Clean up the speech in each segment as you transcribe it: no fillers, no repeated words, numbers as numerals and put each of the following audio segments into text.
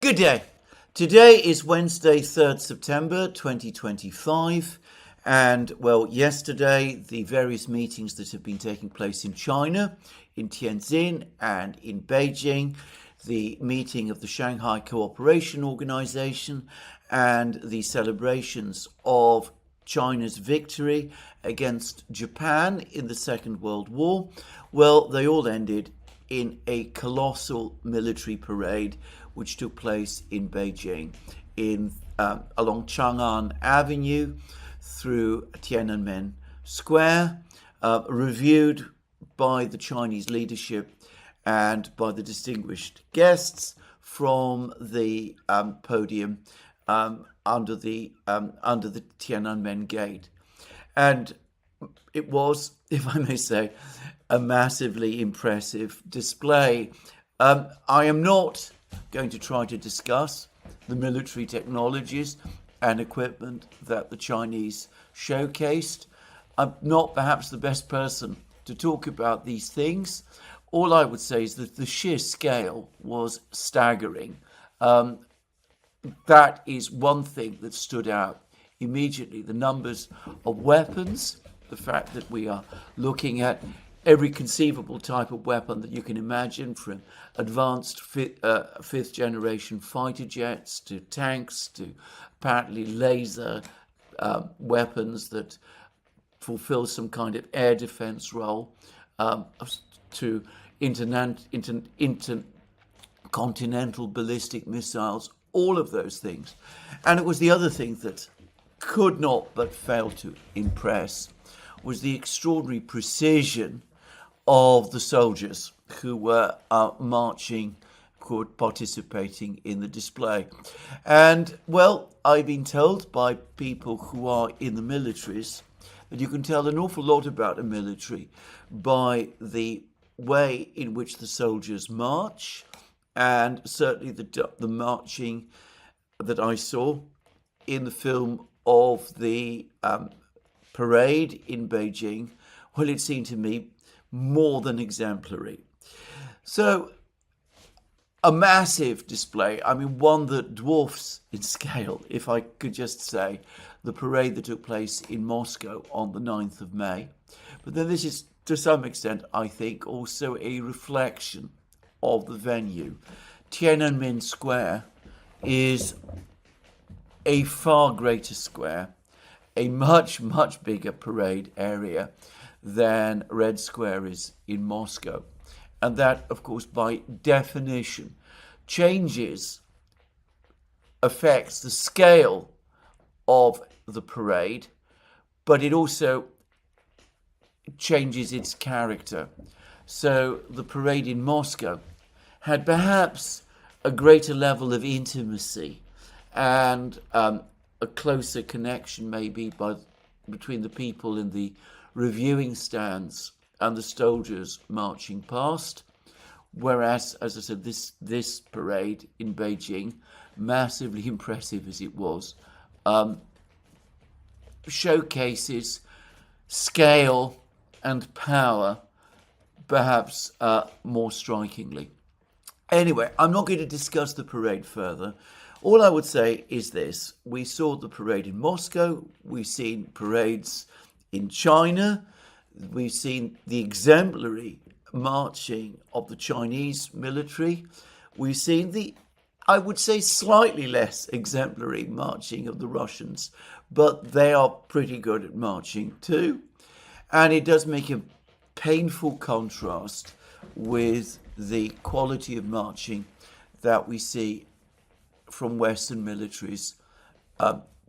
Good day. Today is Wednesday, 3rd September 2025. And well, yesterday, the various meetings that have been taking place in China, in Tianjin and in Beijing, the meeting of the Shanghai Cooperation Organization and the celebrations of China's victory against Japan in the Second World War, well, they all ended in a colossal military parade which took place in Beijing, along Chang'an Avenue, through Tiananmen Square, reviewed by the Chinese leadership and by the distinguished guests from the podium under the Tiananmen Gate. And it was, if I may say, a massively impressive display. I am not going to try to discuss the military technologies and equipment that the Chinese showcased. I'm not perhaps the best person to talk about these things. All I would say is that the sheer scale was staggering. That is one thing that stood out immediately. The numbers of weapons, the fact that we are looking at every conceivable type of weapon that you can imagine, from advanced fifth generation fighter jets to tanks to apparently laser weapons that fulfill some kind of air defense role, to intercontinental ballistic missiles, all of those things. And it was the other thing that could not but fail to impress was the extraordinary precision of the soldiers who were marching, participating in the display. And, well, I've been told by people who are in the militaries that you can tell an awful lot about a military by the way in which the soldiers march, and certainly the marching that I saw in the film of the parade in Beijing, well, it seemed to me more than exemplary. So, a massive display, I mean, one that dwarfs in scale, if I could just say, the parade that took place in Moscow on the 9th of May. But then this is, to some extent, I think, also a reflection of the venue. Tiananmen Square is a far greater square, a much, much bigger parade area than Red Square is in Moscow. And that, of course, by definition, affects the scale of the parade, but it also changes its character. So the parade in Moscow had perhaps a greater level of intimacy and a closer connection maybe between the people in the reviewing stands and the soldiers marching past, whereas, as I said, this parade in Beijing, massively impressive as it was, showcases scale and power perhaps more strikingly. Anyway, I'm not going to discuss the parade further. All I would say is this: we saw the parade in Moscow, we've seen parades in China, we've seen the exemplary marching of the Chinese military, we've seen the, I would say, slightly less exemplary marching of the Russians, but they are pretty good at marching too. And it does make a painful contrast with the quality of marching that we see from Western militaries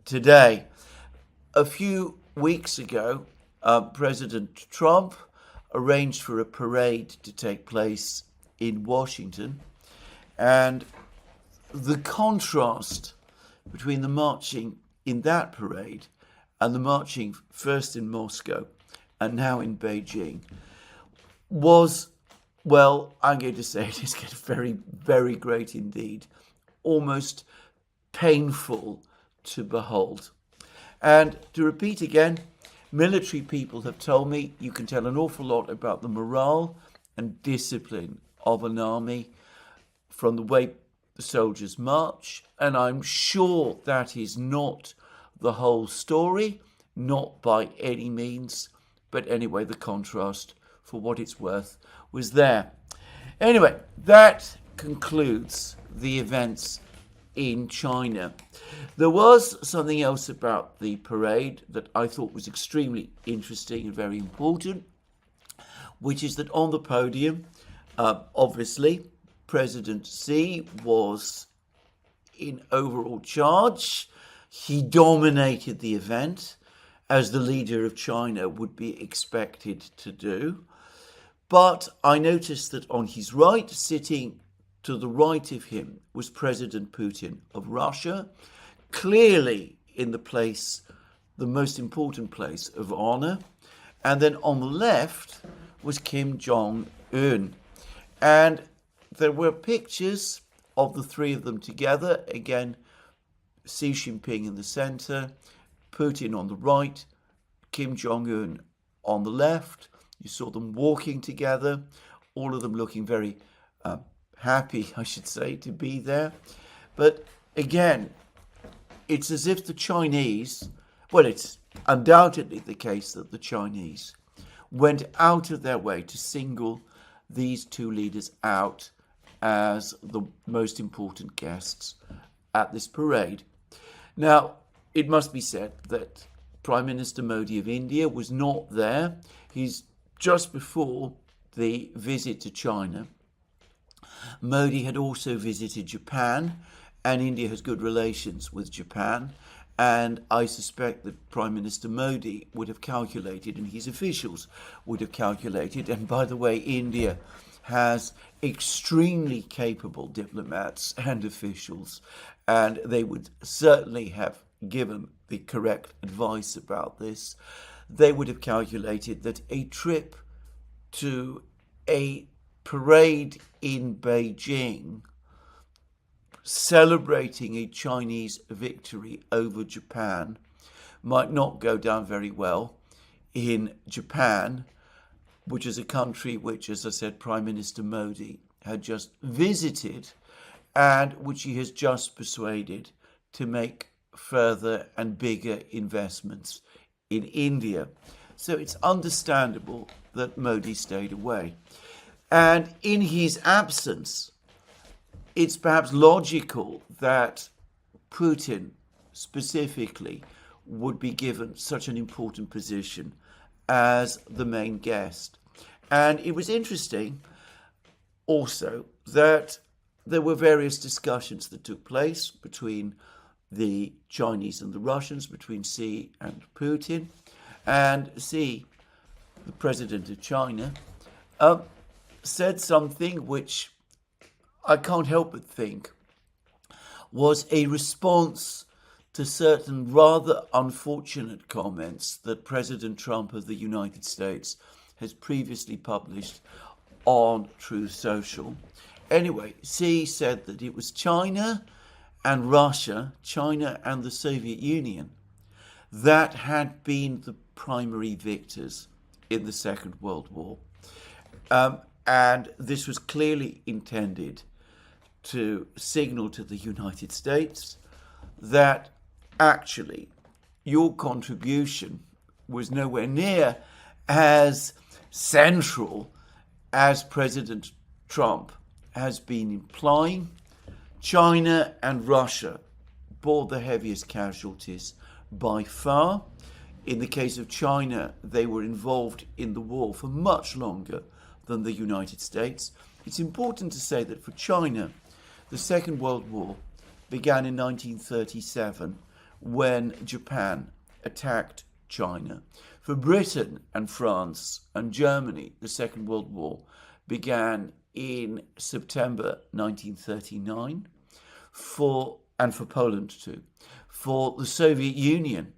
today. A few weeks ago, President Trump arranged for a parade to take place in Washington, and the contrast between the marching in that parade and the marching first in Moscow and now in Beijing was, well, I'm going to say it is very, very great indeed, almost painful to behold. And to repeat again, military people have told me you can tell an awful lot about the morale and discipline of an army from the way the soldiers march, and I'm sure that is not the whole story, not by any means, but anyway, the contrast, for what it's worth, was there. Anyway, that concludes the events in China. There was something else about the parade that I thought was extremely interesting and very important, which is that on the podium, obviously, President Xi was in overall charge. He dominated the event, as the leader of China would be expected to do. But I noticed that on his right, sitting to the right of him, was President Putin of Russia, clearly in the most important place of honor. And then on the left was Kim Jong-un. And there were pictures of the three of them together. Again, Xi Jinping in the center, Putin on the right, Kim Jong-un on the left. You saw them walking together, all of them looking very happy, I should say, to be there. But again, it's as if the Chinese, well, it's undoubtedly the case that the Chinese went out of their way to single these two leaders out as the most important guests at this parade. Now, it must be said that Prime Minister Modi of India was not there. He's just before the visit to China. Modi had also visited Japan, and India has good relations with Japan. And I suspect that Prime Minister Modi would have calculated, and his officials would have calculated, and by the way, India has extremely capable diplomats and officials, and they would certainly have given the correct advice about this. They would have calculated that a trip to a parade in Beijing celebrating a Chinese victory over Japan might not go down very well in Japan, which is a country which, as I said, Prime Minister Modi had just visited and which he has just persuaded to make further and bigger investments in India. So it's understandable that Modi stayed away. And in his absence, it's perhaps logical that Putin specifically would be given such an important position as the main guest. And it was interesting also that there were various discussions that took place between the Chinese and the Russians, between Xi and Putin. And Xi, the president of China, said something which I can't help but think was a response to certain rather unfortunate comments that President Trump of the United States has previously published on Truth Social. Anyway, Xi said that it was China and Russia, China and the Soviet Union, that had been the primary victors in the Second World War. And this was clearly intended to signal to the United States that actually your contribution was nowhere near as central as President Trump has been implying. China and Russia bore the heaviest casualties by far. In the case of China, they were involved in the war for much longer than the United States. It's important to say that for China, the Second World War began in 1937 when Japan attacked China. For Britain and France and Germany, the Second World War began in September 1939, and for Poland too. For the Soviet Union,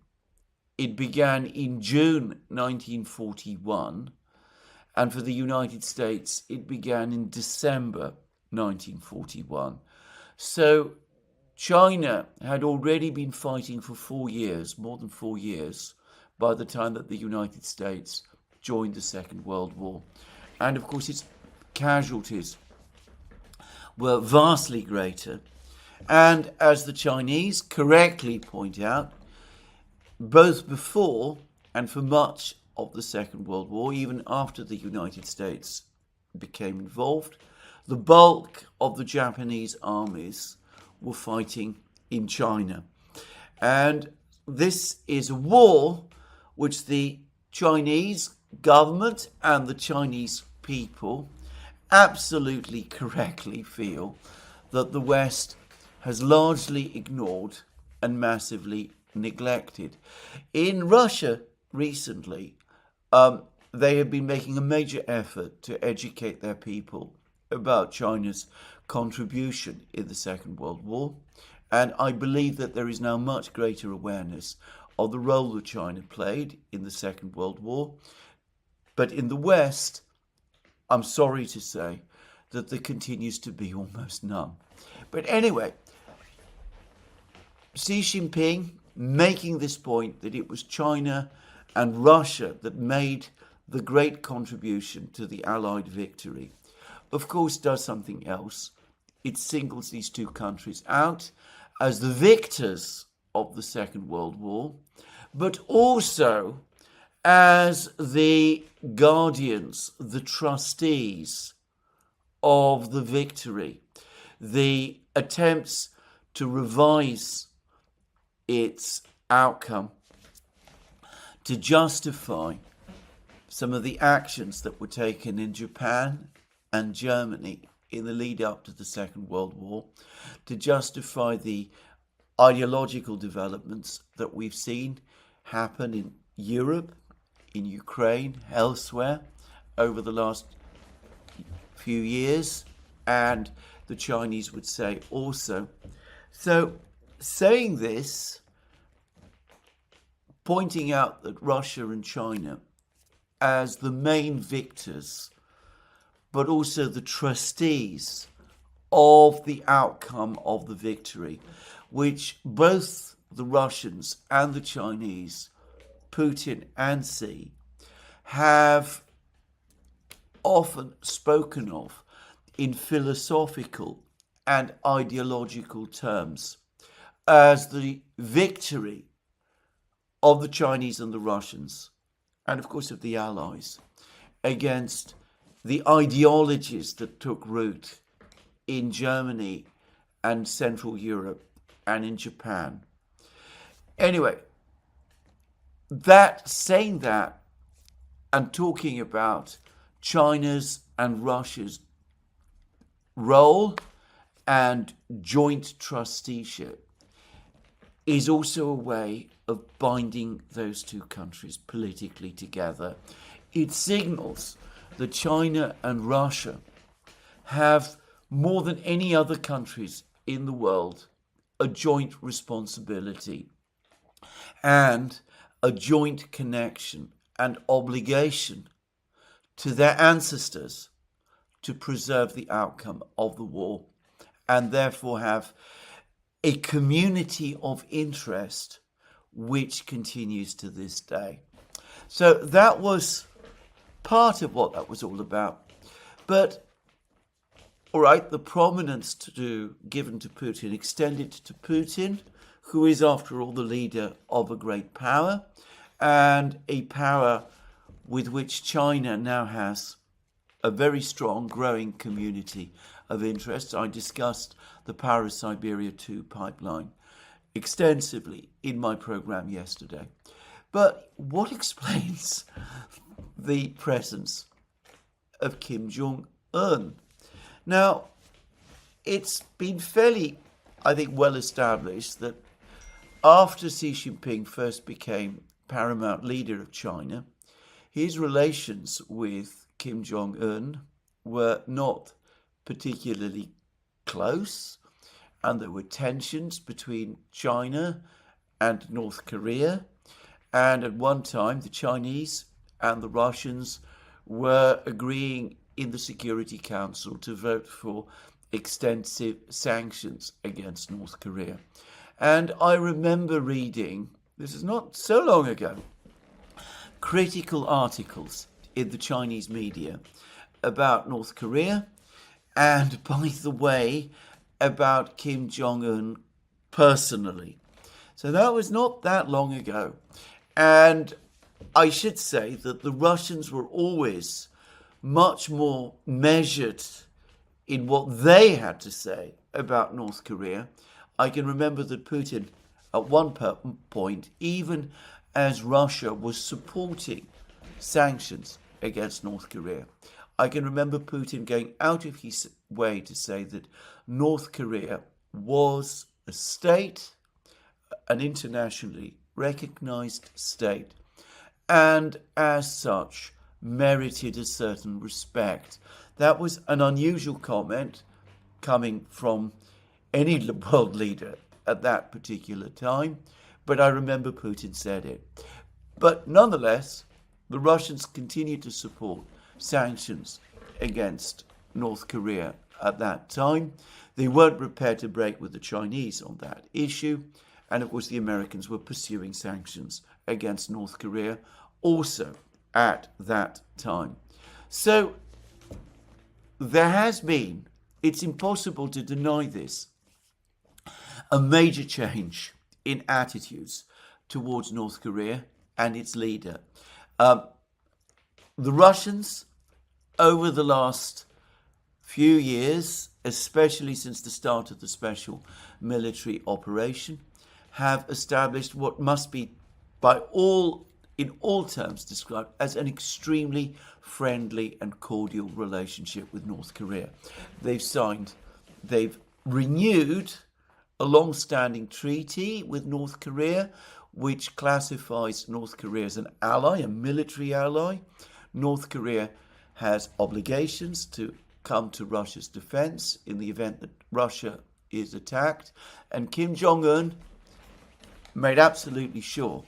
it began in June 1941, and for the United States, it began in December 1941. So China had already been fighting for 4 years, more than 4 years, by the time that the United States joined the Second World War. And of course, its casualties were vastly greater And as the Chinese correctly point out, both before and for much of the Second World War, even after the United States became involved, the bulk of the Japanese armies were fighting in China. And this is a war which the Chinese government and the Chinese people absolutely correctly feel that the West has largely ignored and massively neglected. In Russia recently, they have been making a major effort to educate their people about China's contribution in the Second World War, and I believe that there is now much greater awareness of the role that China played in the Second World War. But in the West, I'm sorry to say that there continues to be almost none. But anyway, Xi Jinping making this point that it was China and Russia that made the great contribution to the Allied victory, of course does something else. It singles these two countries out as the victors of the Second World War, but also as the guardians, the trustees of the victory. The attempts to revise its outcome, to justify some of the actions that were taken in Japan and Germany in the lead up to the Second World War, to justify the ideological developments that we've seen happen in Europe, in Ukraine, elsewhere over the last few years, and the Chinese would say also. So saying this, pointing out that Russia and China as the main victors, but also the trustees of the outcome of the victory, which both the Russians and the Chinese, Putin and Xi, have often spoken of in philosophical and ideological terms as the victory of the Chinese and the Russians, and of course of the Allies, against the ideologies that took root in Germany and Central Europe and in Japan. Anyway, saying that and talking about China's and Russia's role and joint trusteeship is also a way of binding those two countries politically together. It signals that China and Russia have, more than any other countries in the world, a joint responsibility and a joint connection and obligation to their ancestors to preserve the outcome of the war, and therefore have a community of interest which continues to this day. So that was part of what that was all about. But, all right, the prominence given to Putin extended to Putin, who is, after all, the leader of a great power, and a power with which China now has a very strong, growing community of interest. I discussed the Power of Siberia 2 pipeline extensively in my program yesterday. But what explains the presence of Kim Jong-un? Now, it's been fairly, I think, well established that after Xi Jinping first became paramount leader of China, his relations with Kim Jong-un were not particularly close, and there were tensions between China and North Korea. And at one time, the Chinese and the Russians were agreeing in the Security Council to vote for extensive sanctions against North Korea. And I remember reading, this is not so long ago, critical articles in the Chinese media about North Korea, and by the way, about Kim Jong-un personally. So that was not that long ago. And I should say that the Russians were always much more measured in what they had to say about North Korea. I can remember that Putin, at one point, even as Russia was supporting sanctions against North Korea, I can remember Putin going out of his way to say that North Korea was a state, an internationally recognized state, and as such merited a certain respect. That was an unusual comment coming from any world leader at that particular time, but I remember Putin said it. But nonetheless, the Russians continued to support sanctions against North Korea at that time. They weren't prepared to break with the Chinese on that issue. And of course, the Americans were pursuing sanctions against North Korea also at that time. So there has been, it's impossible to deny this, a major change in attitudes towards North Korea and its leader. The Russians, over the last few years, especially since the start of the special military operation, have established what must be in all terms described as an extremely friendly and cordial relationship with North Korea. They've renewed a long-standing treaty with North Korea, which classifies North Korea as an ally, a military ally. North Korea has obligations to come to Russia's defense in the event that Russia is attacked. And Kim Jong-un made absolutely sure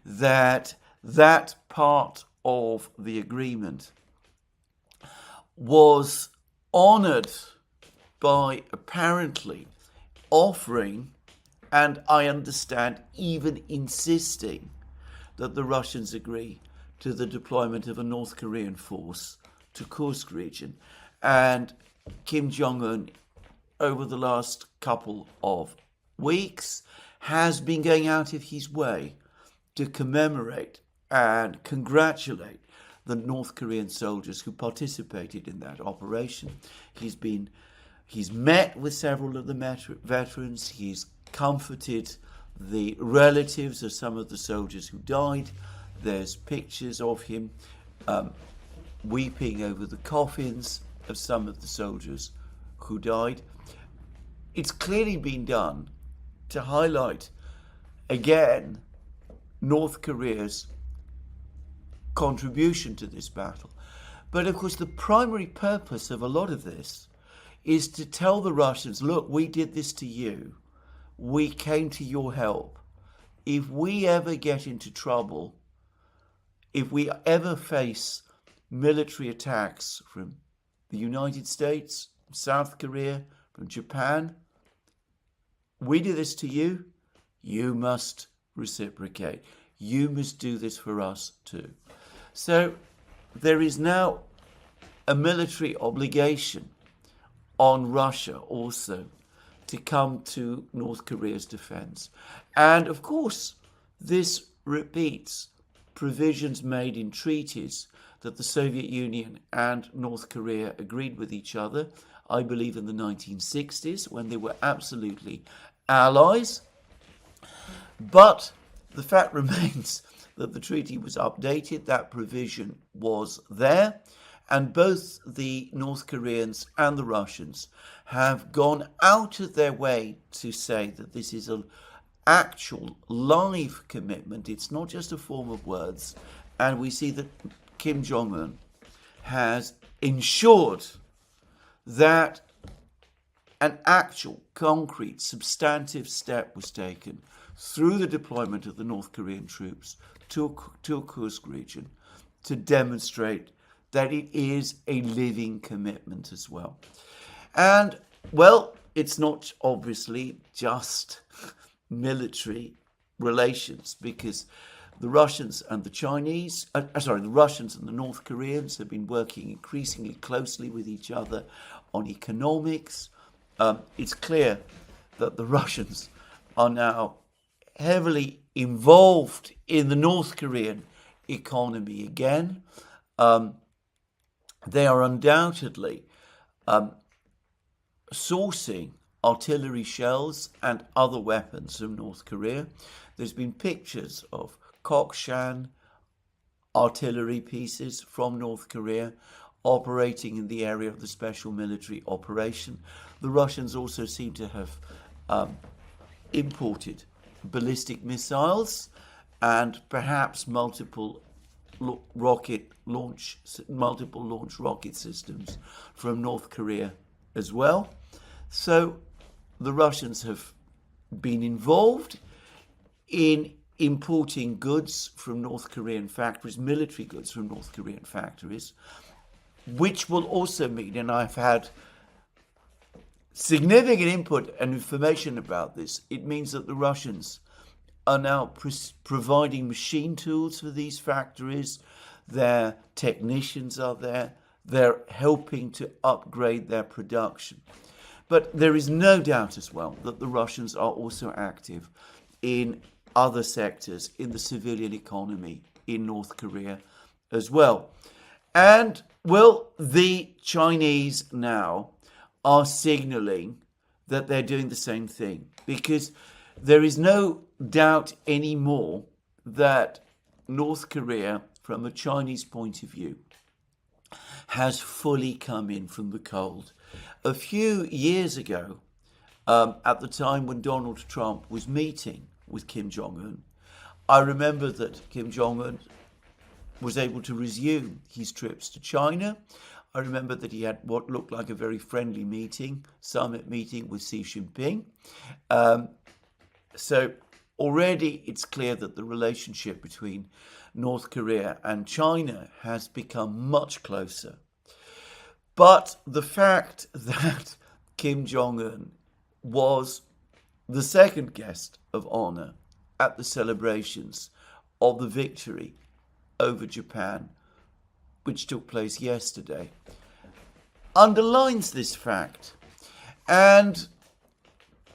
that that part of the agreement was honored by apparently offering, and I understand even insisting, that the Russians agree to the deployment of a North Korean force to Kursk region. And Kim Jong-un, over the last couple of weeks, has been going out of his way to commemorate and congratulate the North Korean soldiers who participated in that operation. He's met with several of the veterans. He's comforted the relatives of some of the soldiers who died. There's pictures of him weeping over the coffins of some of the soldiers who died. It's clearly been done to highlight, again, North Korea's contribution to this battle. But of course, the primary purpose of a lot of this is to tell the Russians, look, we did this to you. We came to your help. If we ever get into trouble, if we ever face military attacks from the United States, South Korea, from Japan, we do this to you, you must reciprocate. You must do this for us too. So there is now a military obligation on Russia also to come to North Korea's defense. And of course, this repeats provisions made in treaties that the Soviet Union and North Korea agreed with each other, I believe in the 1960s, when they were absolutely allies. But the fact remains that the treaty was updated, that provision was there, and both the North Koreans and the Russians have gone out of their way to say that this is an actual live commitment. It's not just a form of words. And we see that Kim Jong-un has ensured that an actual, concrete, substantive step was taken through the deployment of the North Korean troops to Kursk region to demonstrate that it is a living commitment as well. And, well, it's not obviously just military relations, because the Russians and the the Russians and the North Koreans have been working increasingly closely with each other on economics, it's clear that the Russians are now heavily involved in the North Korean economy again. They are undoubtedly sourcing artillery shells and other weapons from North Korea. There's been pictures of Kokshan artillery pieces from North Korea operating in the area of the special military operation. The Russians also seem to have imported ballistic missiles and perhaps multiple launch rocket systems from North Korea as well. So the Russians have been involved in importing goods from North Korean factories, military goods from North Korean factories, which will also mean, and I've had significant input and information about this, it means that the Russians are now providing machine tools for these factories. Their technicians are there. They're helping to upgrade their production. But there is no doubt as well that the Russians are also active in other sectors in the civilian economy in North Korea as well. And, well, the Chinese now are signaling that they're doing the same thing, because there is no doubt anymore that North Korea, from a Chinese point of view, has fully come in from the cold. A few years ago, at the time when Donald Trump was meeting with Kim Jong-un, I remember that Kim Jong-un was able to resume his trips to China. I remember that he had what looked like a very friendly summit meeting with Xi Jinping. So already it's clear that the relationship between North Korea and China has become much closer. But the fact that Kim Jong-un was the second guest of honor at the celebrations of the victory over Japan, which took place yesterday, underlines this fact. And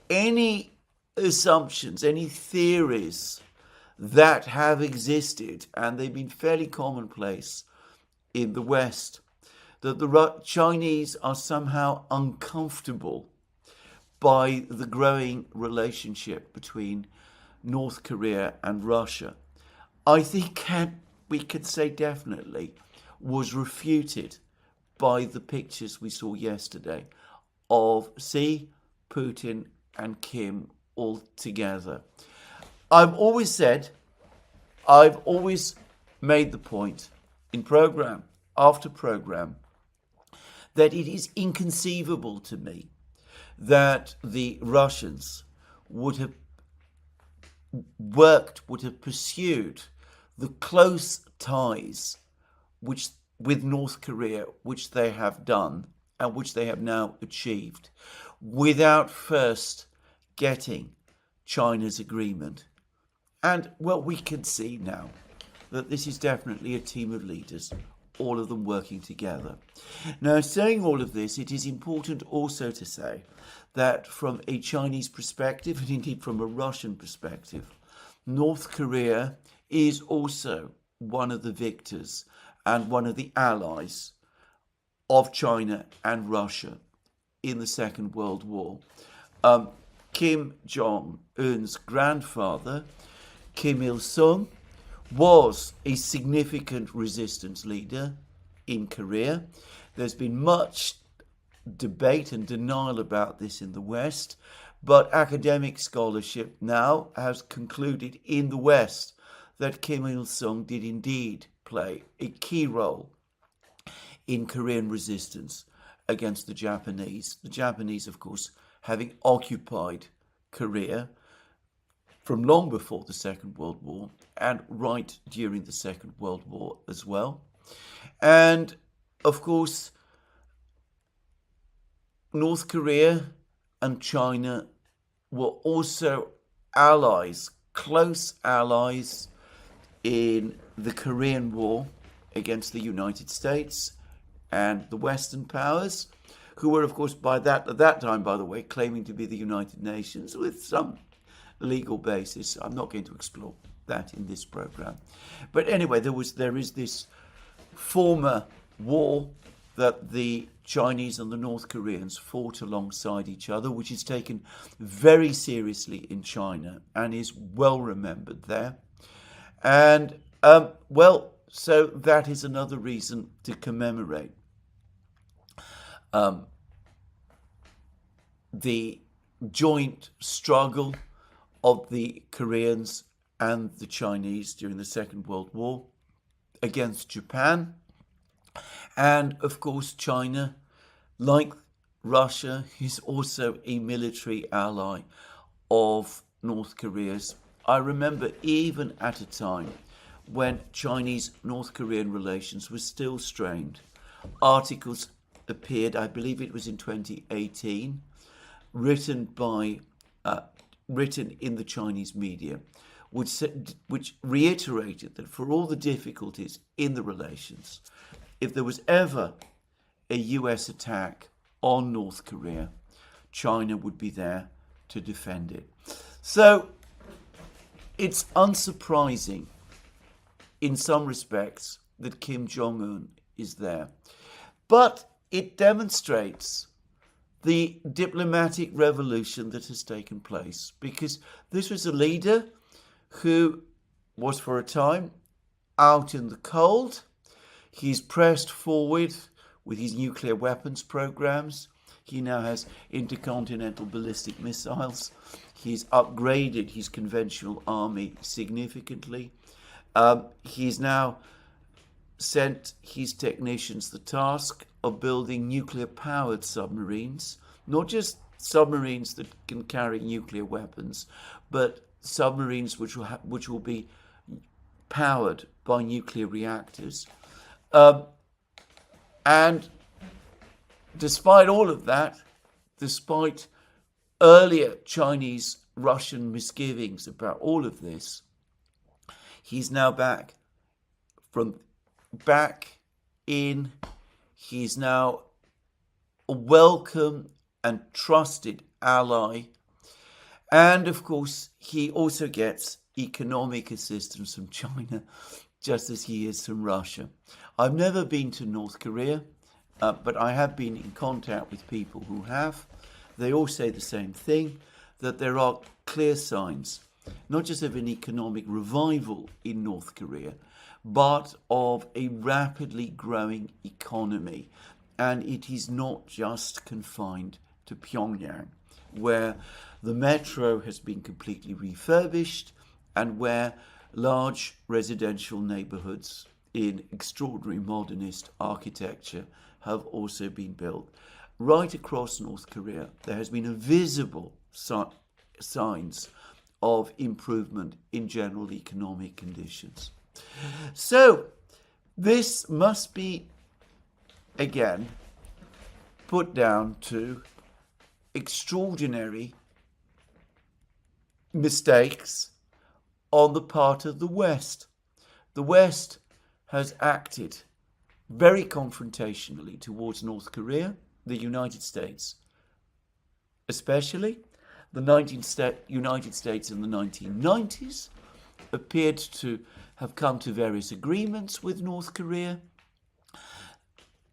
any assumptions, any theories that have existed, and they've been fairly commonplace in the West, that the Chinese are somehow uncomfortable by the growing relationship between North Korea and Russia, I think we could say definitely was refuted by the pictures we saw yesterday of Xi, Putin and Kim all together. I've always made the point in program after program that it is inconceivable to me that the Russians would have pursued the close ties with North Korea, which they have done and which they have now achieved, without first getting China's agreement. And, well, we can see now that this is definitely a team of leaders, all of them working together. Now, saying all of this, it is important also to say that from a Chinese perspective, and indeed from a Russian perspective, North Korea is also one of the victors and one of the allies of China and Russia in the Second World War. Kim Jong-un's grandfather, Kim Il-sung, was a significant resistance leader in Korea. There's been much debate and denial about this in the West, but academic scholarship now has concluded in the West that Kim Il-sung did indeed play a key role in Korean resistance against the Japanese. The Japanese, of course, having occupied Korea from long before the Second World War and right during the Second World War as well. And, of course, North Korea and China were also allies, close allies in the Korean War against the United States and the Western powers. who were, of course, at that time, by the way, claiming to be the United Nations with some legal basis. I'm not going to explore that in this program. But anyway, there is this former war that the Chinese and the North Koreans fought alongside each other, which is taken very seriously in China and is well remembered there. And, so that is another reason to commemorate the joint struggle of the Koreans and the Chinese during the Second World War against Japan. And of course, China, like Russia, is also a military ally of North Korea's. I remember even at a time when Chinese-North Korean relations were still strained, articles appeared, I believe it was in 2018, written in the Chinese media, which reiterated that for all the difficulties in the relations, if there was ever a US attack on North Korea, China would be there to defend it. So it's unsurprising in some respects that Kim Jong-un is there. But it demonstrates the diplomatic revolution that has taken place, because this was a leader who was for a time out in the cold. He's pressed forward with his nuclear weapons programs. He now has intercontinental ballistic missiles. He's upgraded his conventional army significantly. He's now sent his technicians the task of building nuclear-powered submarines, not just submarines that can carry nuclear weapons, but submarines which will be powered by nuclear reactors. And despite all of that, despite earlier Chinese-Russian misgivings about all of this, he's now he's now a welcome and trusted ally. And of course, he also gets economic assistance from China, just as he is from Russia. I've never been to North Korea, but I have been in contact with people who have. They all say the same thing, that there are clear signs, not just of an economic revival in North Korea, but of a rapidly growing economy. And it is not just confined to Pyongyang, where the metro has been completely refurbished and where large residential neighborhoods in extraordinary modernist architecture have also been built. Right across North Korea, there has been a visible signs of improvement in general economic conditions. So this must be, again, put down to extraordinary mistakes on the part of the West. The West has acted very confrontationally towards North Korea, the United States especially. The United States in the 1990s appeared to have come to various agreements with North Korea,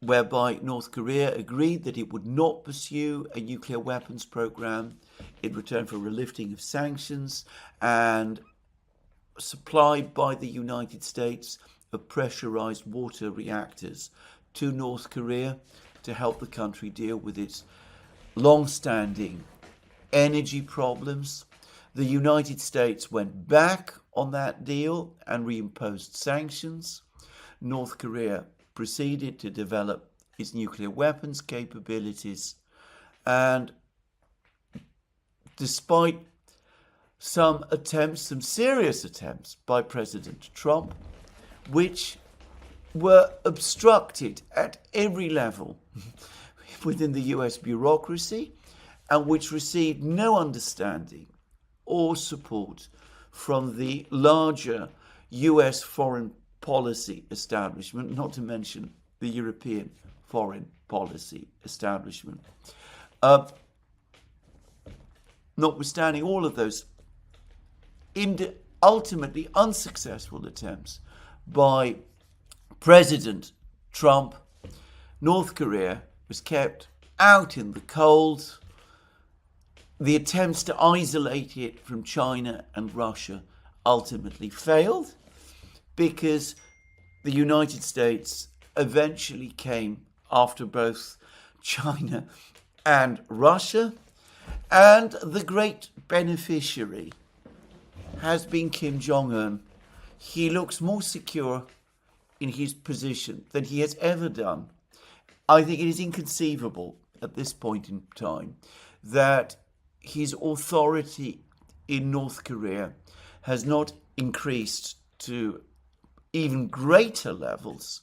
whereby North Korea agreed that it would not pursue a nuclear weapons program in return for a lifting of sanctions and supplied by the United States of pressurized water reactors to North Korea to help the country deal with its long-standing energy problems. The United States went back on that deal and reimposed sanctions. North Korea proceeded to develop its nuclear weapons capabilities, and despite some serious attempts by President Trump, which were obstructed at every level within the US bureaucracy and which received no understanding or support from the larger US foreign policy establishment, not to mention the European foreign policy establishment. Notwithstanding all of those ultimately unsuccessful attempts by President Trump, North Korea was kept out in the cold. The attempts to isolate it from China and Russia ultimately failed because the United States eventually came after both China and Russia, and the great beneficiary has been Kim Jong-un. He looks more secure in his position than he has ever done. I think it is inconceivable at this point in time that his authority in North Korea has not increased to even greater levels.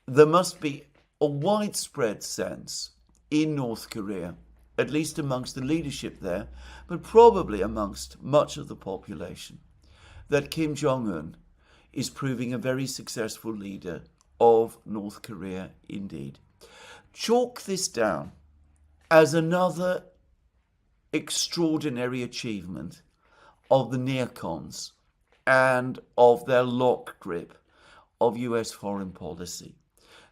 There must be a widespread sense in North Korea, at least amongst the leadership there, but probably amongst much of the population, that Kim Jong-un is proving a very successful leader of North Korea indeed. Chalk this down as another extraordinary achievement of the neocons and of their lock grip of US foreign policy.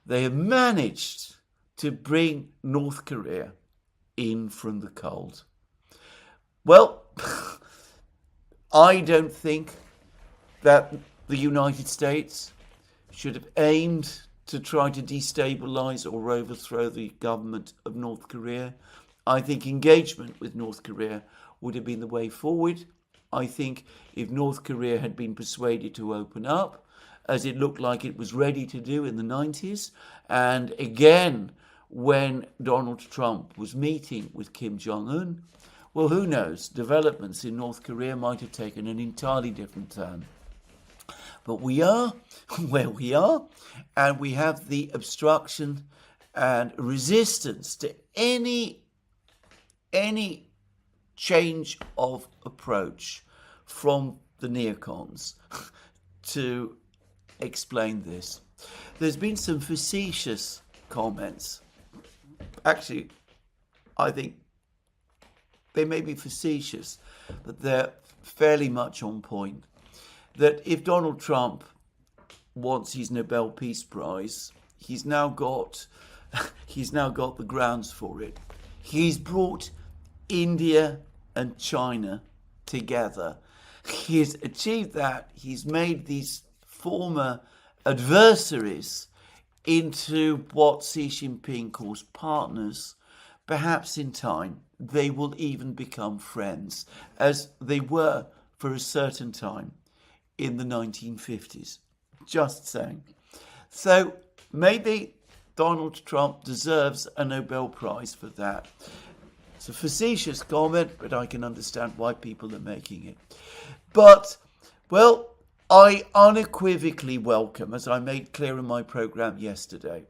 They have managed to bring North Korea in from the cold. Well, I don't think that the United States should have aimed to try to destabilize or overthrow the government of North Korea. I think engagement with North Korea would have been the way forward. I think if North Korea had been persuaded to open up, as it looked like it was ready to do in the 90s, and again when Donald Trump was meeting with Kim Jong-un, well, who knows, developments in North Korea might have taken an entirely different turn. But we are where we are, and we have the obstruction and resistance to any change of approach from the neocons to explain this. There's been some facetious comments. Actually, I think they may be facetious, but they're fairly much on point. That if Donald Trump wants his Nobel Peace Prize, he's now got the grounds for it. He's brought India and China together. He's achieved that. He's made these former adversaries into what Xi Jinping calls partners. Perhaps in time they will even become friends, as they were for a certain time in the 1950s. Just saying. So maybe Donald Trump deserves a Nobel Prize for that. It's a facetious comment, but I can understand why people are making it. But, well, I unequivocally welcome, as I made clear in my program yesterday,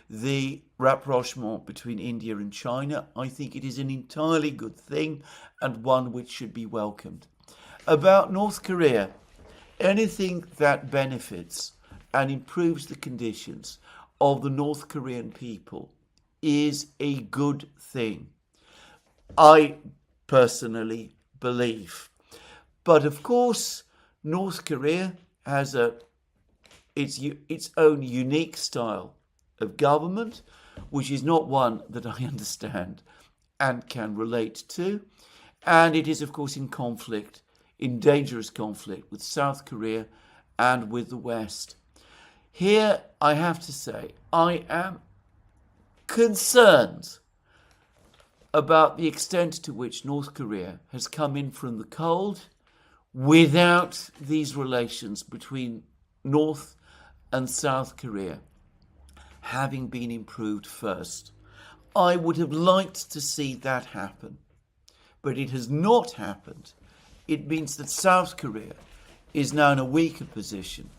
the rapprochement between India and China. I think it is an entirely good thing and one which should be welcomed. About North Korea, anything that benefits and improves the conditions of the North Korean people is a good thing, I personally believe. But of course, North Korea has its own unique style of government, which is not one that I understand and can relate to. And it is, of course, in dangerous conflict with South Korea and with the West. Here, I have to say, I am concerned about the extent to which North Korea has come in from the cold without these relations between North and South Korea having been improved first. I would have liked to see that happen, but it has not happened. It means that South Korea is now in a weaker position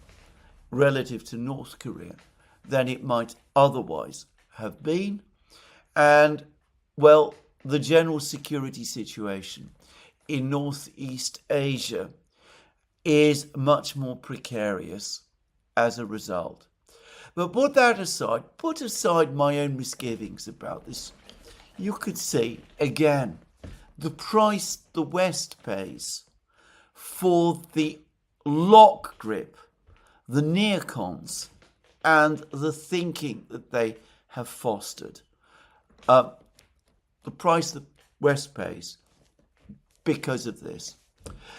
relative to North Korea than it might otherwise have been. And, well, the general security situation in Northeast Asia is much more precarious as a result. But put that aside, put aside my own misgivings about this. You could see, again, the price the West pays for the lock grip, the neocons, and the thinking that they have fostered. The price the West pays because of this.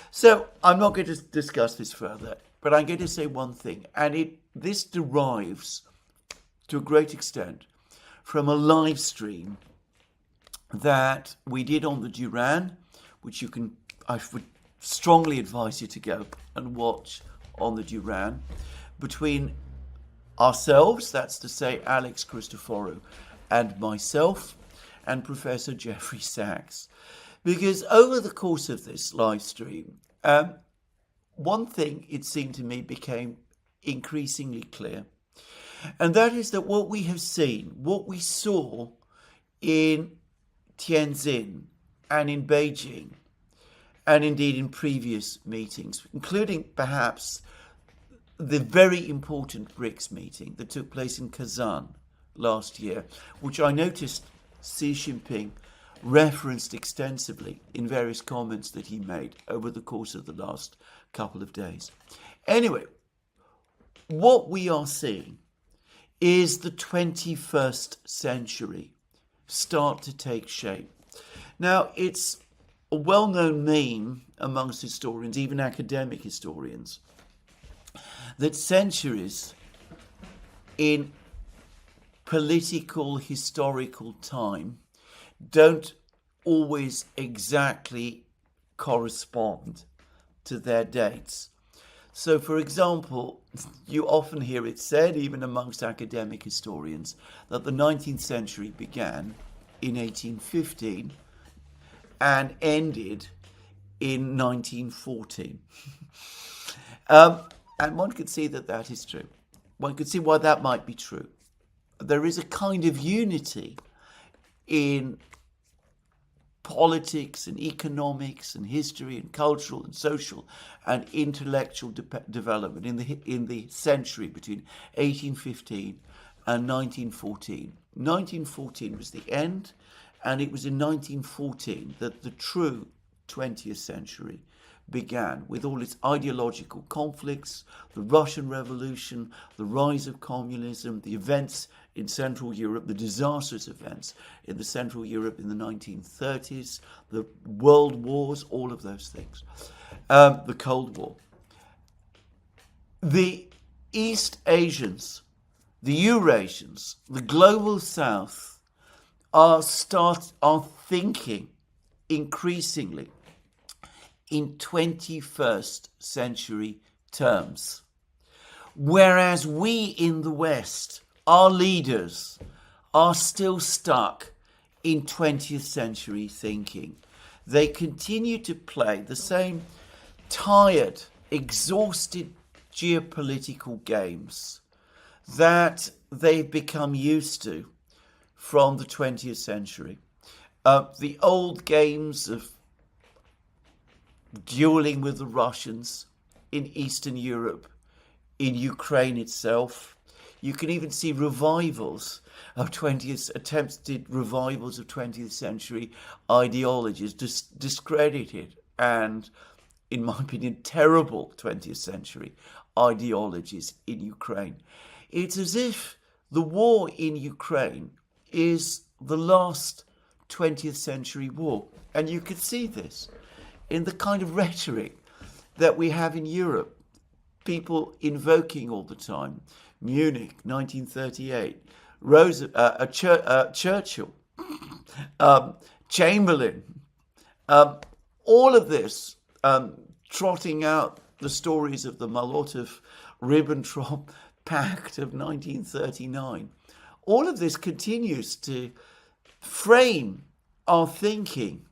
So I'm not going to discuss this further, but I'm going to say one thing, and this derives to a great extent from a live stream that we did on the Duran, which I would strongly advise you to go and watch on the Duran, between ourselves, that's to say Alex Christoforou, and myself, and Professor Jeffrey Sachs. Because over the course of this live stream, one thing, it seemed to me, became increasingly clear. And that is that what we have seen, what we saw in Tianjin and in Beijing, and indeed in previous meetings, including perhaps the very important BRICS meeting that took place in Kazan last year, which I noticed Xi Jinping referenced extensively in various comments that he made over the course of the last couple of days. Anyway, what we are seeing is the 21st century start to take shape. Now, it's a well-known meme amongst historians, even academic historians, that centuries in political, historical time don't always exactly correspond to their dates. So, for example, you often hear it said, even amongst academic historians, that the 19th century began in 1815 and ended in 1914. And one could see that that is true. One could see why that might be true. There is a kind of unity in politics and economics and history and cultural and social and intellectual development in the century between 1815 and 1914. 1914 was the end, and it was in 1914 that the true 20th century began, with all its ideological conflicts, the Russian Revolution, the rise of communism, the events in Central Europe, the disastrous events in the Central Europe in the 1930s, the world wars, all of those things, the Cold War. The East Asians, the Eurasians, the Global South are thinking increasingly in 21st century terms. Whereas we in the West, our leaders, are still stuck in 20th century thinking. They continue to play the same tired, exhausted geopolitical games that they've become used to from the 20th century. The old games of dueling with the Russians in Eastern Europe, in Ukraine itself. You can even see revivals of attempted revivals of 20th century ideologies, discredited and, in my opinion, terrible 20th century ideologies in Ukraine. It's as if the war in Ukraine is the last 20th century war. And you can see this in the kind of rhetoric that we have in Europe. People invoking all the time Munich, 1938, Churchill, Chamberlain, all of this, trotting out the stories of the Molotov-Ribbentrop Pact of 1939. All of this continues to frame our thinking,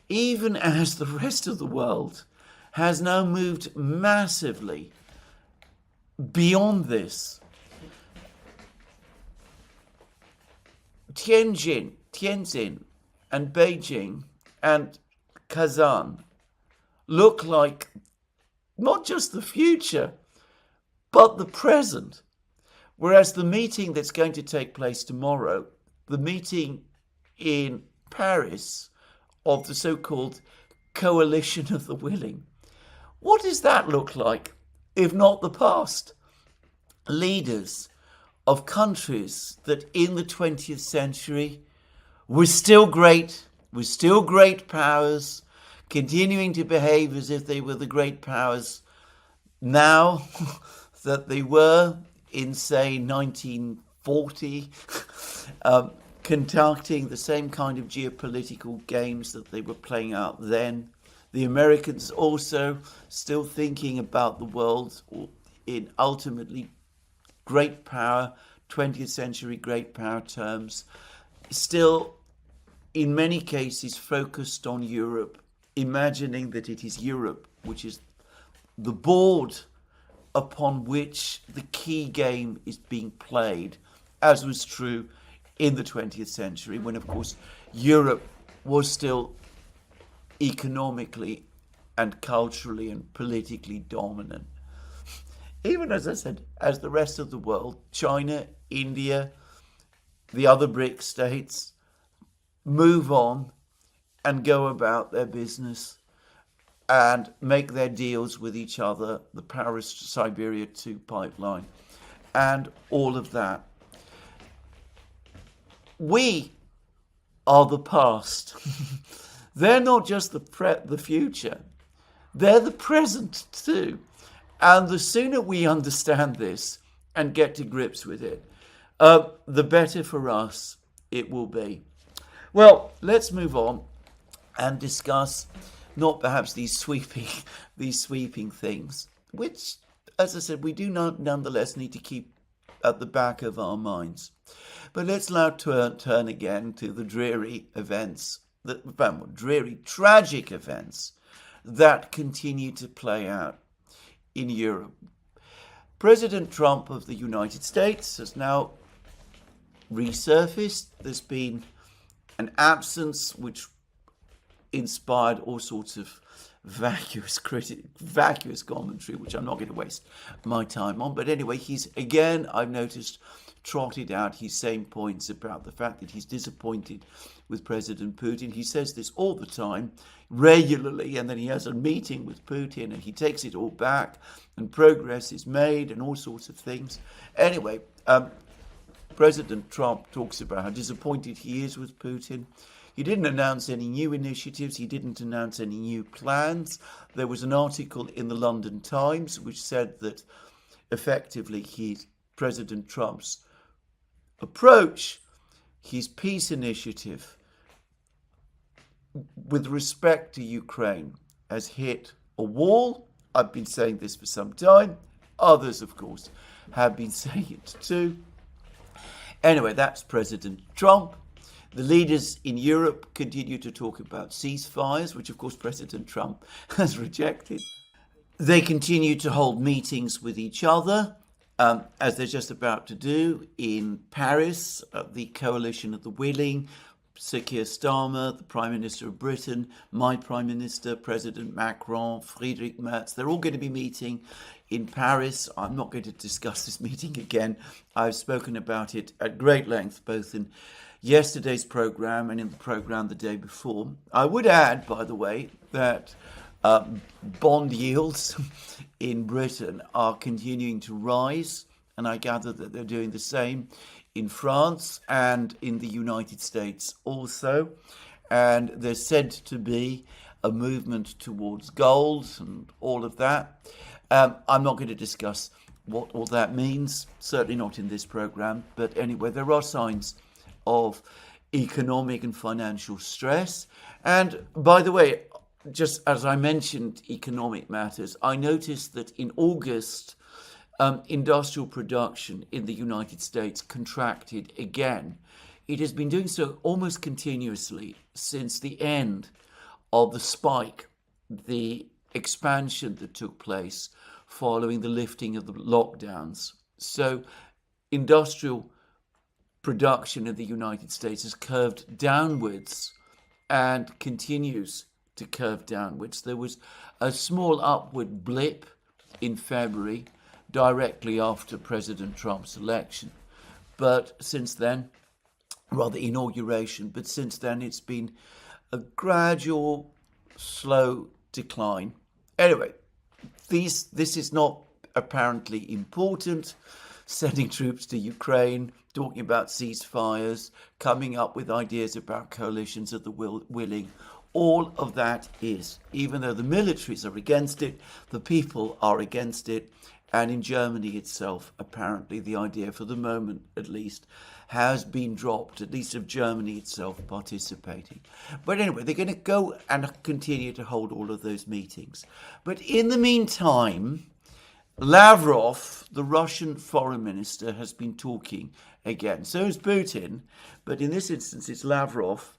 even as the rest of the world has now moved massively beyond this. Tianjin and Beijing and Kazan look like not just the future, but the present. Whereas the meeting that's going to take place tomorrow, the meeting in Paris of the so-called Coalition of the Willing, what does that look like, if not the past? Leaders of countries that in the 20th century were still great powers, continuing to behave as if they were the great powers now that they were in, say, 1940, conducting the same kind of geopolitical games that they were playing out then. The Americans also still thinking about the world in ultimately great power, 20th century great power terms, still in many cases focused on Europe, imagining that it is Europe which is the board upon which the key game is being played, as was true in the 20th century, when of course Europe was still economically and culturally and politically dominant. Even, as I said, as the rest of the world, China, India, the other BRICS states, move on and go about their business and make their deals with each other, the Paris-Siberia 2 pipeline, and all of that. We are the past. They're not just the future. They're the present too. And the sooner we understand this and get to grips with it, the better for us it will be. Well, let's move on and discuss not perhaps these sweeping things, which, as I said, we do nonetheless need to keep at the back of our minds. But let's now turn again to the dreary events, dreary, tragic events that continue to play out in Europe. President Trump of the United States has now resurfaced. There's been an absence which inspired all sorts of vacuous commentary, which I'm not going to waste my time on. But anyway, he's again, I've noticed, trotted out his same points about the fact that he's disappointed with President Putin. He says this all the time, regularly, and then he has a meeting with Putin and he takes it all back and progress is made and all sorts of things. Anyway, President Trump talks about how disappointed he is with Putin. He didn't announce any new initiatives. He didn't announce any new plans. There was an article in the London Times which said that effectively President Trump's approach, his peace initiative with respect to Ukraine has hit a wall. I've been saying this for some time. Others, of course, have been saying it too. Anyway, that's President Trump. The leaders in Europe continue to talk about ceasefires, which of course President Trump has rejected. They continue to hold meetings with each other, as they're just about to do in Paris, the Coalition of the Willing, Sir Keir Starmer, the Prime Minister of Britain, my Prime Minister, President Macron, Friedrich Merz. They're all going to be meeting in Paris. I'm not going to discuss this meeting again. I've spoken about it at great length, both in yesterday's programme and in the programme the day before. I would add, by the way, that bond yields in Britain are continuing to rise, and I gather that they're doing the same in France and in the United States also. And there's said to be a movement towards gold and all of that. I'm not going to discuss what all that means, certainly not in this programme. But anyway, there are signs of economic and financial stress. And by the way, just as I mentioned economic matters, I noticed that in August, industrial production in the United States contracted again. It has been doing so almost continuously since the end of the spike, the expansion that took place following the lifting of the lockdowns. So industrial production in the United States has curved downwards and continues to curve downwards. There was a small upward blip in February, directly after President Trump's election. But since then, rather inauguration, but since then it's been a gradual, slow decline. Anyway, this is not apparently important. Sending troops to Ukraine, talking about ceasefires, coming up with ideas about coalitions of the willing. All of that is, even though the militaries are against it, the people are against it, and in Germany itself, apparently the idea, for the moment at least, has been dropped, at least of Germany itself participating. But anyway, they're going to go and continue to hold all of those meetings. But in the meantime, Lavrov, the Russian foreign minister, has been talking again. So is Putin, but in this instance it's Lavrov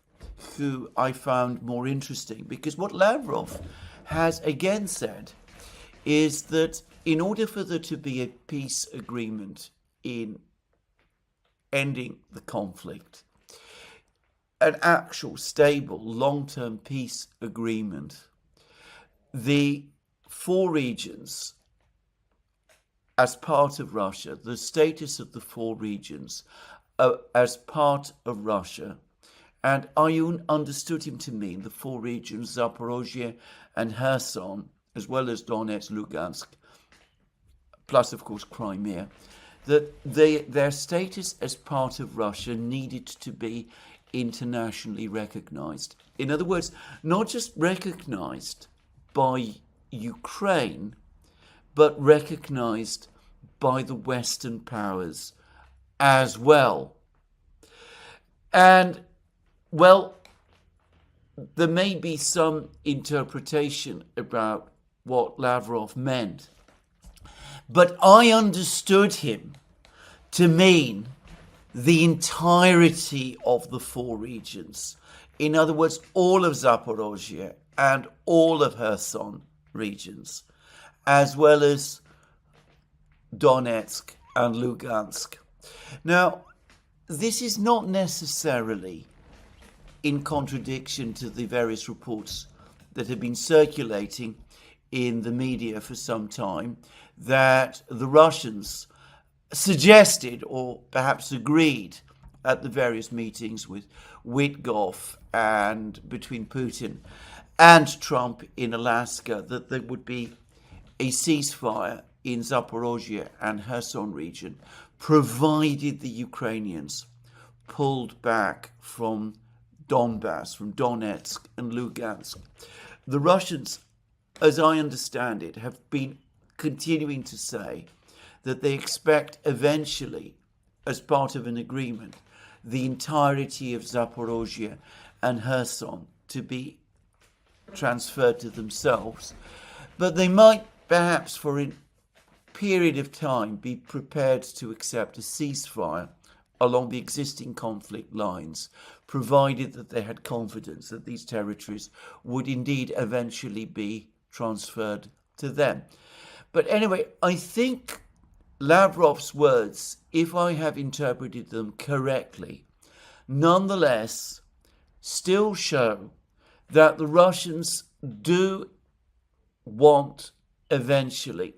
who I found more interesting, because what Lavrov has again said is that in order for there to be a peace agreement in ending the conflict, an actual stable long-term peace agreement, the four regions as part of Russia, the status of the four regions as part of Russia, and I understood him to mean the four regions, Zaporozhye and Kherson, as well as Donetsk, Lugansk, plus of course Crimea, that their status as part of Russia needed to be internationally recognized. In other words, not just recognized by Ukraine, but recognized by the Western powers as well. And, well, there may be some interpretation about what Lavrov meant, but I understood him to mean the entirety of the four regions. In other words, all of Zaporozhye and all of Kherson regions, as well as Donetsk and Lugansk. Now, this is not necessarily in contradiction to the various reports that have been circulating in the media for some time, that the Russians suggested or perhaps agreed at the various meetings with Witkoff and between Putin and Trump in Alaska that there would be a ceasefire in Zaporozhye and Kherson region, provided the Ukrainians pulled back from Donbass, from Donetsk and Lugansk. The Russians, as I understand it, have been continuing to say that they expect eventually, as part of an agreement, the entirety of Zaporozhye and Kherson to be transferred to themselves. But they might perhaps for a period of time be prepared to accept a ceasefire along the existing conflict lines, provided that they had confidence that these territories would indeed eventually be transferred to them. But anyway, I think Lavrov's words, if I have interpreted them correctly, nonetheless still show that the Russians do want eventually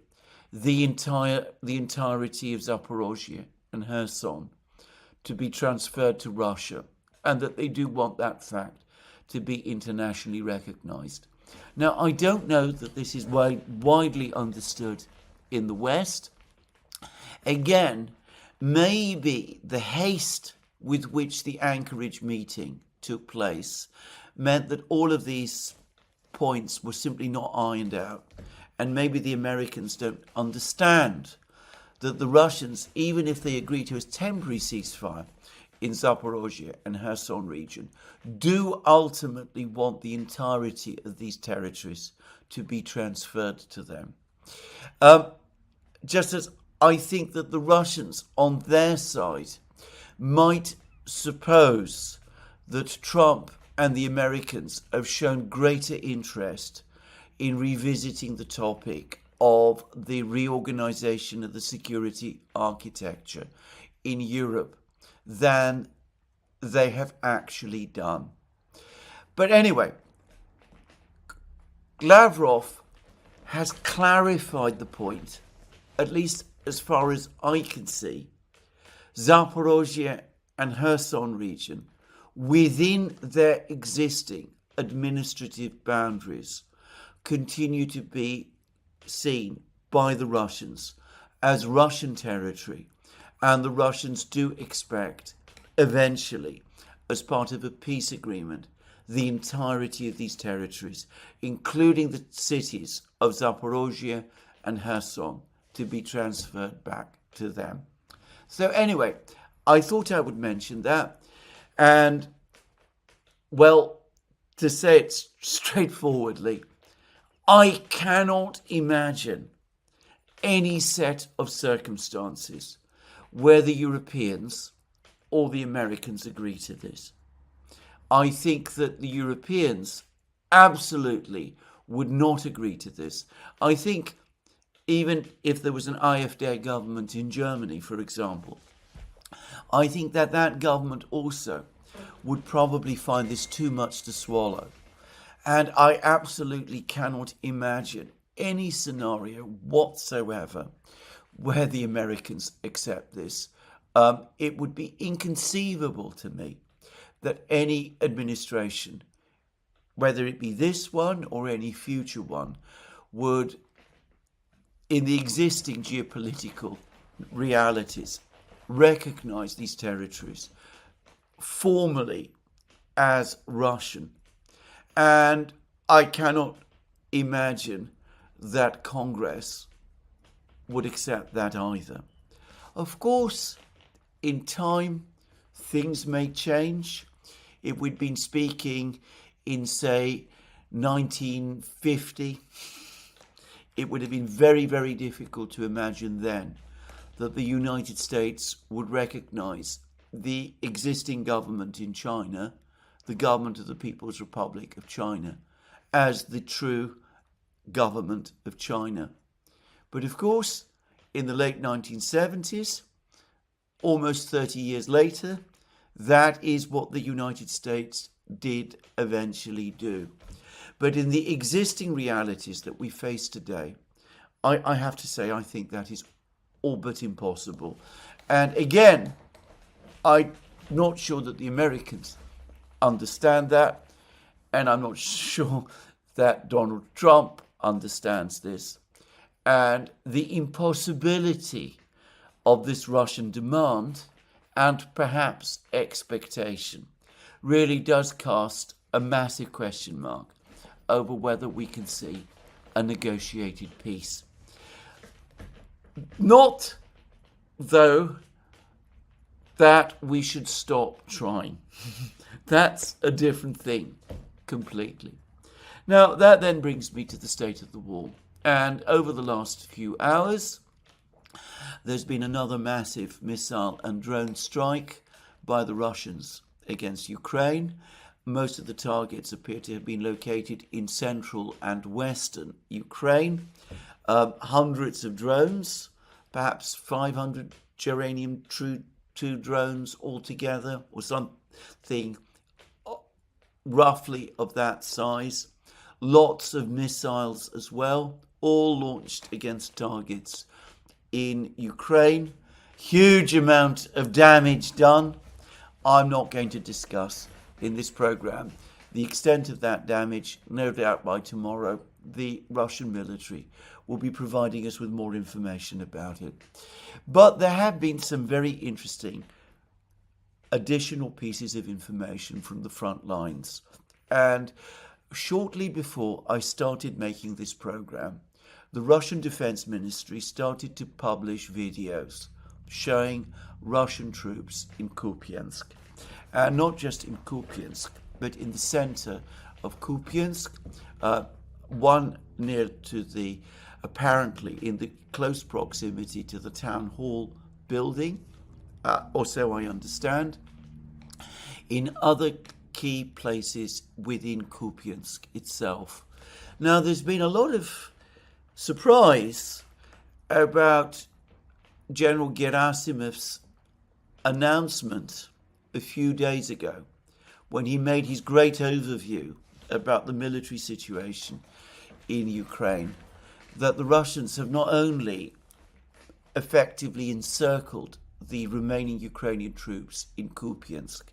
the entirety of Zaporozhye and Kherson to be transferred to Russia, and that they do want that fact to be internationally recognized. Now, I don't know that this is widely understood in the West. Again, maybe the haste with which the Anchorage meeting took place meant that all of these points were simply not ironed out. And maybe the Americans don't understand that the Russians, even if they agree to a temporary ceasefire in Zaporozhye and Kherson region, do ultimately want the entirety of these territories to be transferred to them. Just as I think that the Russians on their side might suppose that Trump and the Americans have shown greater interest in revisiting the topic of the reorganization of the security architecture in Europe than they have actually done. But anyway, Lavrov has clarified the point at least as far as I can see, Zaporozhye and Kherson region, within their existing administrative boundaries, continue to be seen by the Russians as Russian territory, and the Russians do expect eventually, as part of a peace agreement, the entirety of these territories, including the cities of Zaporozhye and Kherson, to be transferred back to them. So anyway, I thought I would mention that. And, well, to say it straightforwardly, I cannot imagine any set of circumstances where the Europeans or the Americans agree to this. I think that the Europeans absolutely would not agree to this. I think even if there was an AfD government in Germany, for example, I think that that government also would probably find this too much to swallow. And I absolutely cannot imagine any scenario whatsoever where the Americans accept this. It would be inconceivable to me that any administration, whether it be this one or any future one, would, in the existing geopolitical realities, recognize these territories formally as Russian. And I cannot imagine that Congress would accept that either. Of course, in time, things may change. If we'd been speaking in, say, 1950, it would have been very, very difficult to imagine then that the United States would recognize the existing government in China, the government of the People's Republic of China, as the true government of China. But of course, in the late 1970s, almost 30 years later, that is what the United States did eventually do. But in the existing realities that we face today, I have to say, I think that is all but impossible. And again, I'm not sure that the Americans understand that, and I'm not sure that Donald Trump understands this. And the impossibility of this Russian demand and perhaps expectation really does cast a massive question mark over whether we can see a negotiated peace. Not, though, that we should stop trying. That's a different thing completely. Now, that then brings me to the state of the war. And over the last few hours, there's been another massive missile and drone strike by the Russians against Ukraine. Most of the targets appear to have been located in central and western Ukraine. Hundreds of drones, perhaps 500 Geranium 2 drones altogether, or something roughly of that size. Lots of missiles as well, all launched against targets in Ukraine. Huge amount of damage done. I'm not going to discuss in this program the extent of that damage. No doubt by tomorrow the Russian military will be providing us with more information about it. But there have been some very interesting additional pieces of information from the front lines. And shortly before I started making this program, the Russian Defense Ministry started to publish videos showing Russian troops in Kupiansk. And not just in Kupiansk, but in the center of Kupiansk, one near to the, apparently in the close proximity to the town hall building, or so I understand. In other key places within Kupiansk itself. Now, there's been a lot of surprise about General Gerasimov's announcement a few days ago when he made his great overview about the military situation in Ukraine, that the Russians have not only effectively encircled the remaining Ukrainian troops in Kupiansk,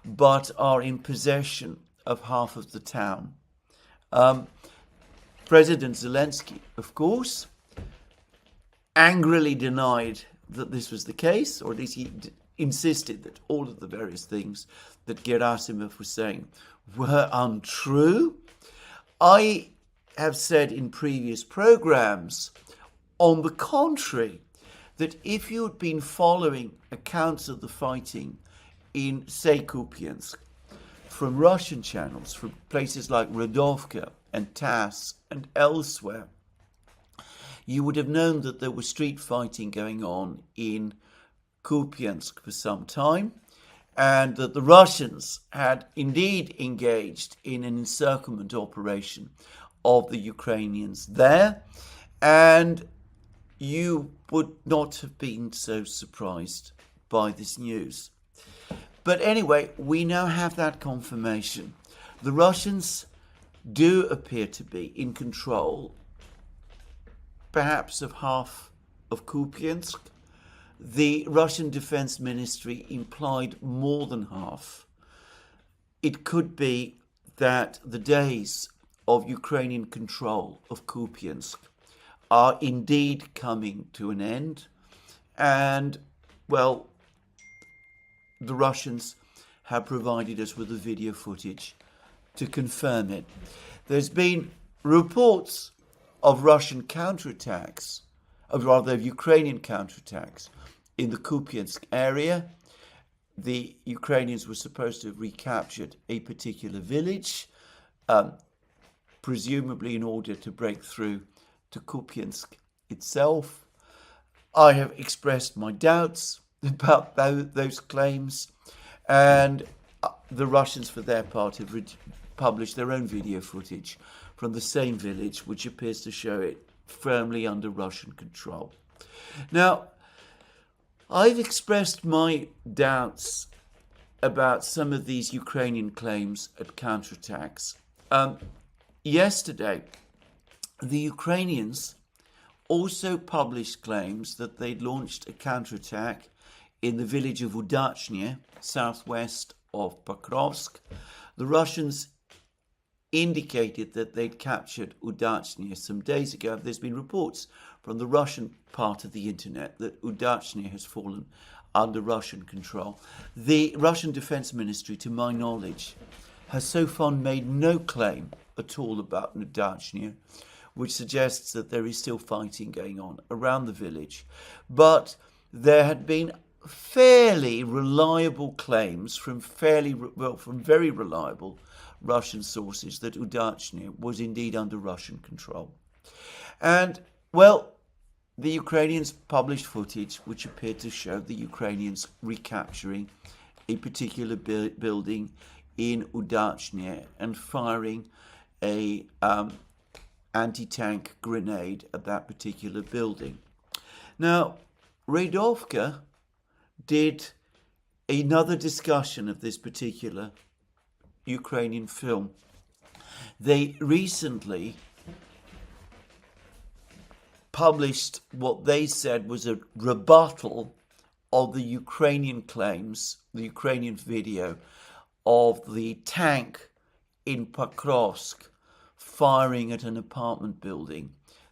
but are in possession of half of the town. President Zelensky, of course, angrily denied that this was the case, or at least he insisted that all of the various things that Gerasimov was saying were untrue. I have said in previous programs, on the contrary, that if you had been following accounts of the fighting in, say, Kupiansk, from Russian channels, from places like Radovka and TASS and elsewhere, you would have known that there was street fighting going on in Kupiansk for some time, and that the Russians had indeed engaged in an encirclement operation of the Ukrainians there, and you would not have been so surprised by this news. But anyway, we now have that confirmation. The Russians do appear to be in control, perhaps of half of Kupiansk. The Russian Defense Ministry implied more than half. It could be that the days of Ukrainian control of Kupiansk are indeed coming to an end, and, well, the Russians have provided us with the video footage to confirm it. There's been reports of Russian counterattacks, of Ukrainian counterattacks in the Kupiansk area. The Ukrainians were supposed to have recaptured a particular village, presumably in order to break through to Kupiansk itself. I have expressed my doubts about those claims, and the Russians, for their part, have published their own video footage from the same village, which appears to show it firmly under Russian control. Now, I've expressed my doubts about some of these Ukrainian claims at counterattacks. Yesterday, the Ukrainians also published claims that they'd launched a counterattack in the village of Udachny, southwest of Pokrovsk. The Russians indicated that they'd captured Udachny some days ago. There's been reports from the Russian part of the internet that Udachny has fallen under Russian control. The Russian Defense Ministry, to my knowledge, has so far made no claim at all about Udachny, which suggests that there is still fighting going on around the village. But there had been fairly reliable claims from very reliable Russian sources that Udachny was indeed under Russian control. And, well, the Ukrainians published footage which appeared to show the Ukrainians recapturing a particular building in Udachny and firing a anti-tank grenade at that particular building. Now, Radovka did another discussion of this particular Ukrainian film. They recently published what they said was a rebuttal of the Ukrainian claims, the Ukrainian video of the tank in Pokrovsk firing at an apartment building.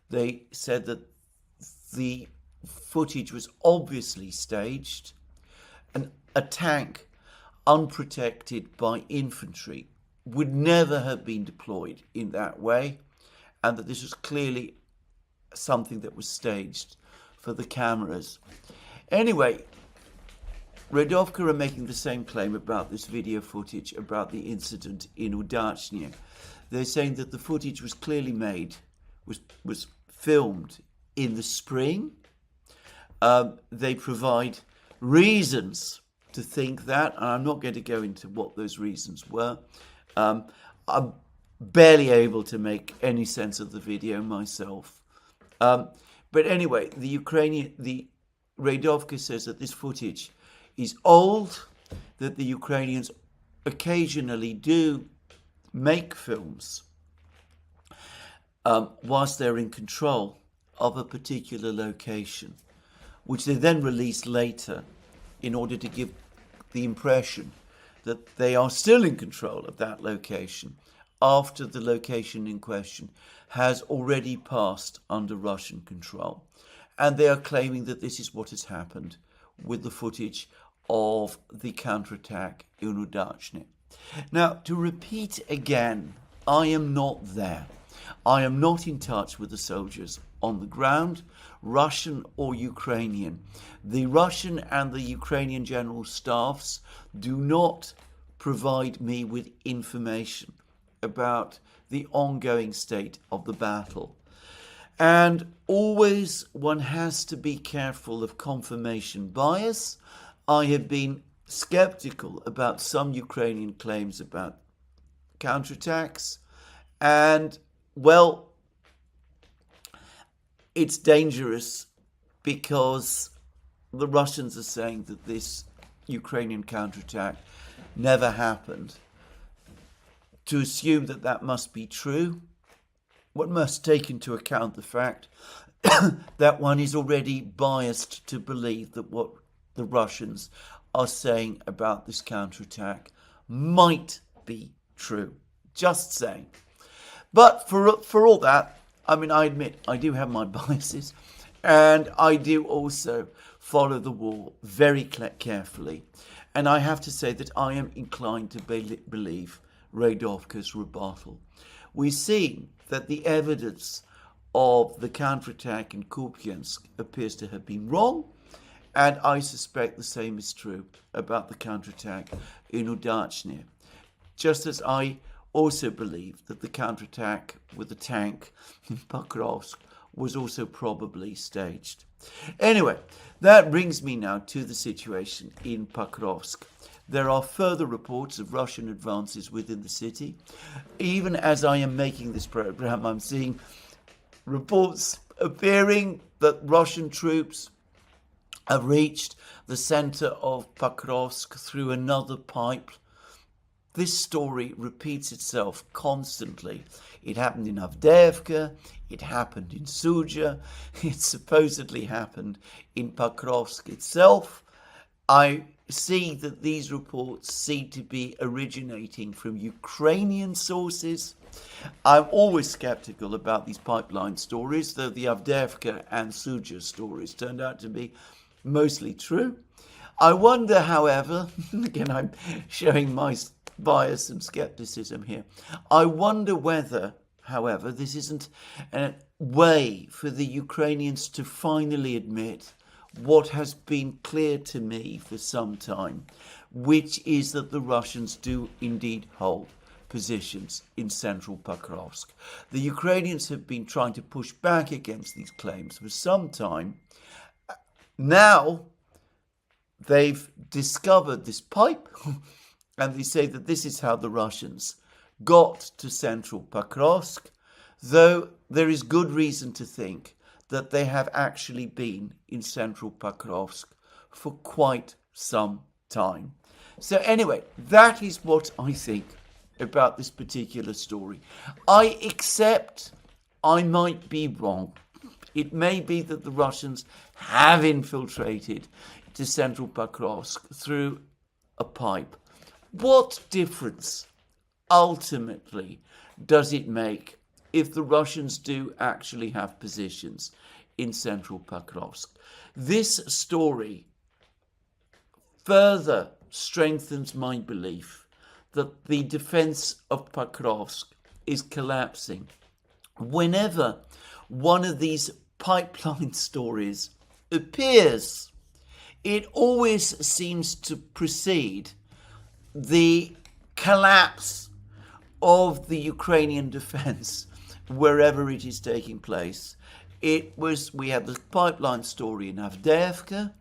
They said that the footage was obviously staged, and a tank unprotected by infantry would never have been deployed in that way, and that this was clearly something that was staged for the cameras. Anyway, Radovka are making the same claim about this video footage about the incident in Udachny. They're saying that the footage was clearly made, was filmed in the spring. They provide reasons to think that, and I'm not going to go into what those reasons were. I'm barely able to make any sense of the video myself. But anyway, the Radovka says that this footage is old, that the Ukrainians occasionally do make films whilst they're in control of a particular location. which they then released later in order to give the impression that they are still in control of that location after the location in question has already passed under Russian control. And they are claiming that this is what has happened with the footage of the counterattack in Udachne. Now, to repeat again, I am not there. I am not in touch with the soldiers on the ground, Russian or Ukrainian. The Russian and the Ukrainian general staffs do not provide me with information about the ongoing state of the battle. And always one has to be careful of confirmation bias. I have been skeptical about some Ukrainian claims about counterattacks, and well, it's dangerous because the Russians are saying that this Ukrainian counterattack never happened. To assume that that must be true, one must take into account the fact that one is already biased to believe that what the Russians are saying about this counterattack might be true. Just saying. But for all that, I mean, I admit I do have my biases, and I do also follow the war very carefully. And I have to say that I am inclined to believe Radovka's rebuttal. We've seen that the evidence of the counterattack in Kupiansk appears to have been wrong, and I suspect the same is true about the counterattack in Udachne. Just as I also believe that the counterattack with the tank in Pokrovsk was also probably staged. Anyway, that brings me now to the situation in Pokrovsk. There are further reports of Russian advances within the city. Even as I am making this program, I'm seeing reports appearing that Russian troops have reached the center of Pokrovsk through another pipe. This story repeats itself constantly. It happened in Avdiivka, it happened in Sudzha, it supposedly happened in Pokrovsk itself. I see that these reports seem to be originating from Ukrainian sources. I'm always skeptical about these pipeline stories, though the Avdiivka and Sudzha stories turned out to be mostly true. I wonder, however, again I'm showing my bias and skepticism here, I wonder whether, however, this isn't a way for the Ukrainians to finally admit what has been clear to me for some time, which is that the Russians do indeed hold positions in central Pokrovsk. The Ukrainians have been trying to push back against these claims for some time. Now they've discovered this pipe and they say that this is how the Russians got to central Pokrovsk, though there is good reason to think that they have actually been in central Pokrovsk for quite some time. So anyway, that is what I think about this particular story. I accept I might be wrong. It may be that the Russians have infiltrated to central Pokrovsk through a pipe. What difference ultimately does it make if the Russians do actually have positions in central Pokrovsk? This story further strengthens my belief that the defense of Pokrovsk is collapsing. Whenever one of these pipeline stories appears, it always seems to precede the collapse of the Ukrainian defense wherever it is taking place. We had the pipeline story in Avdiivka,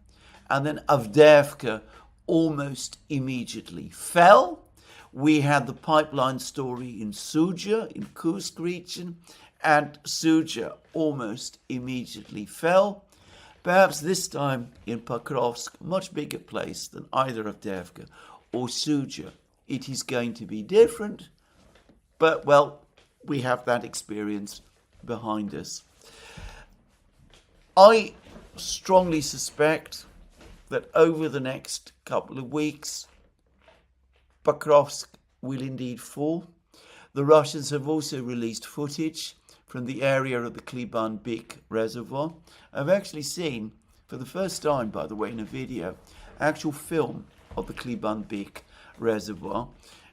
and then Avdiivka almost immediately fell. We had the pipeline story in Sudzha, in Kursk region, and Sudzha almost immediately fell. Perhaps this time in Pokrovsk, a much bigger place than either Avdiivka or Sudzha, it is going to be different. But, well, we have that experience behind us. I strongly suspect that over the next couple of weeks, Pokrovsk will indeed fall. The Russians have also released footage from the area of the Kupiansk reservoir. I've actually seen, for the first time, by the way, in a video, actual film of the Kupiansk reservoir.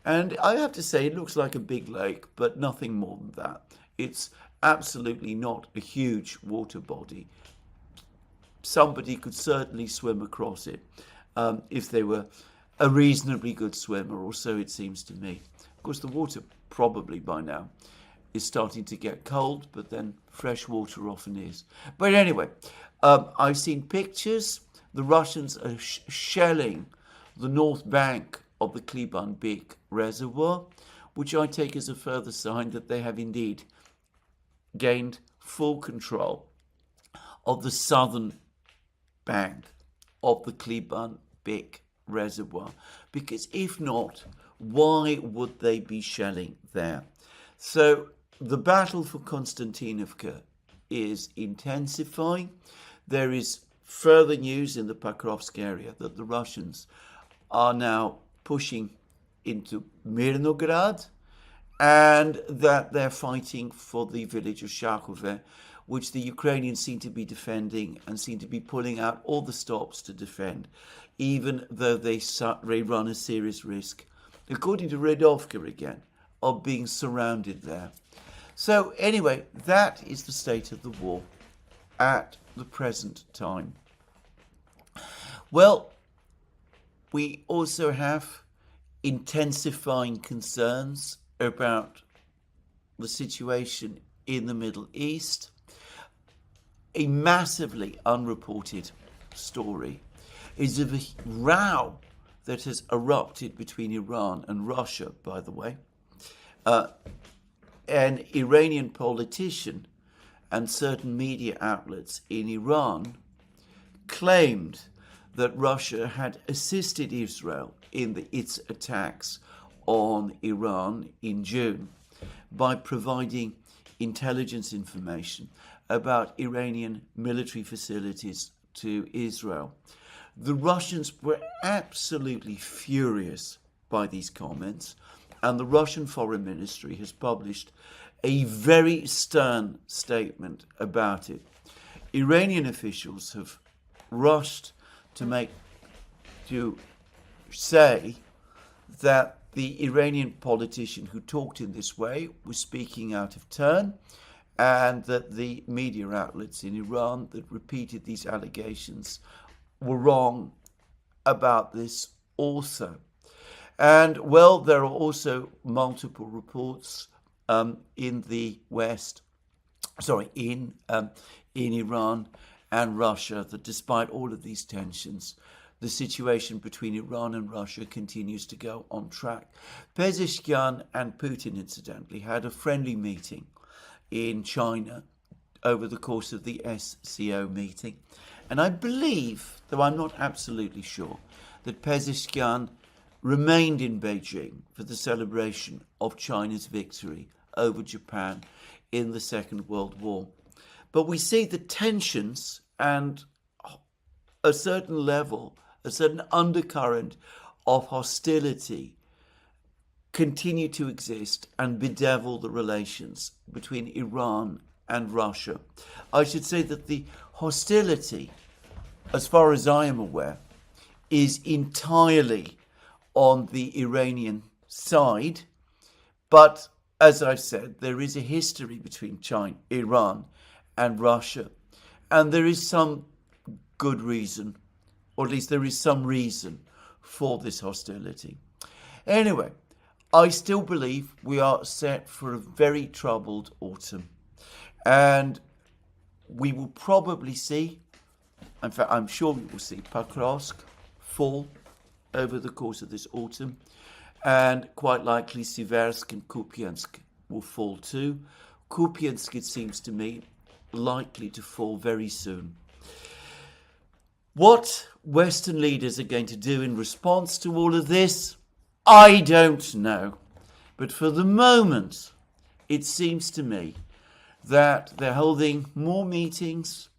And I have to say, it looks like a big lake, but nothing more than that. It's absolutely not a huge water body. Somebody could certainly swim across it if they were a reasonably good swimmer, or so it seems to me. Of course, the water probably by now is starting to get cold, but then fresh water often is. But anyway, I've seen pictures. The Russians are shelling the north bank of the Kupiansk reservoir, which I take as a further sign that they have indeed gained full control of the southern bank of the Kupiansk reservoir. Because if not, why would they be shelling there? So the battle for Konstantinovka is intensifying. There is further news in the Pokrovsk area that the Russians are now pushing into Mirnograd, and that they're fighting for the village of Shakove, which the Ukrainians seem to be defending and seem to be pulling out all the stops to defend, even though they run a serious risk, according to Redovka again, of being surrounded there. So anyway, that is the state of the war at the present time. Well, we also have intensifying concerns about the situation in the Middle East. A massively unreported story is of a row that has erupted between Iran and Russia, by the way. An Iranian politician and certain media outlets in Iran claimed that Russia had assisted Israel in its attacks on Iran in June by providing intelligence information about Iranian military facilities to Israel. The Russians were absolutely furious by these comments, and the Russian Foreign Ministry has published a very stern statement about it. Iranian officials have rushed to say that the Iranian politician who talked in this way was speaking out of turn, and that the media outlets in Iran that repeated these allegations were wrong about this also. And well, there are also multiple reports in the West, in Iran and Russia, that despite all of these tensions, the situation between Iran and Russia continues to go on track. Pezeshkian and Putin, incidentally, had a friendly meeting in China over the course of the SCO meeting. And I believe, though I'm not absolutely sure, that Pezeshkian remained in Beijing for the celebration of China's victory over Japan in the Second World War. But we see the tensions and a certain level, a certain undercurrent of hostility continue to exist and bedevil the relations between Iran and Russia. I should say that the hostility, as far as I am aware, is entirely on the Iranian side. But as I've said, there is a history between Iran and Russia. And there is some good reason, or at least there is some reason for this hostility. Anyway, I still believe we are set for a very troubled autumn. And we will probably see, in fact, I'm sure we will see Pokrovsk fall over the course of this autumn. And quite likely Siversk and Kupiansk will fall too. Kupiansk, it seems to me, likely to fall very soon. What Western leaders are going to do in response to all of this, I don't know. But for the moment, it seems to me that they're holding more meetings,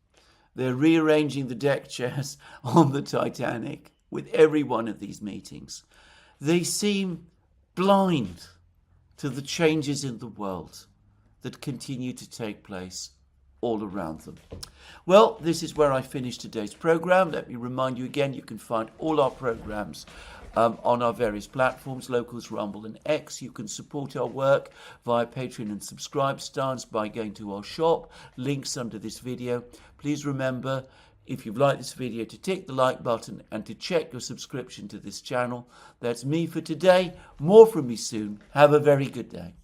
They're rearranging the deck chairs on the Titanic with every one of these meetings. They seem blind to the changes in the world that continue to take place all around them. Well, this is where I finish today's program. Let me remind you again, you can find all our programs on our various platforms, Locals, Rumble and X. You can support our work via Patreon and Subscribe Stars by going to our shop, links under this video. Please remember, if you've liked this video, to tick the like button and to check your subscription to this channel. That's me for today. More from me soon. Have a very good day.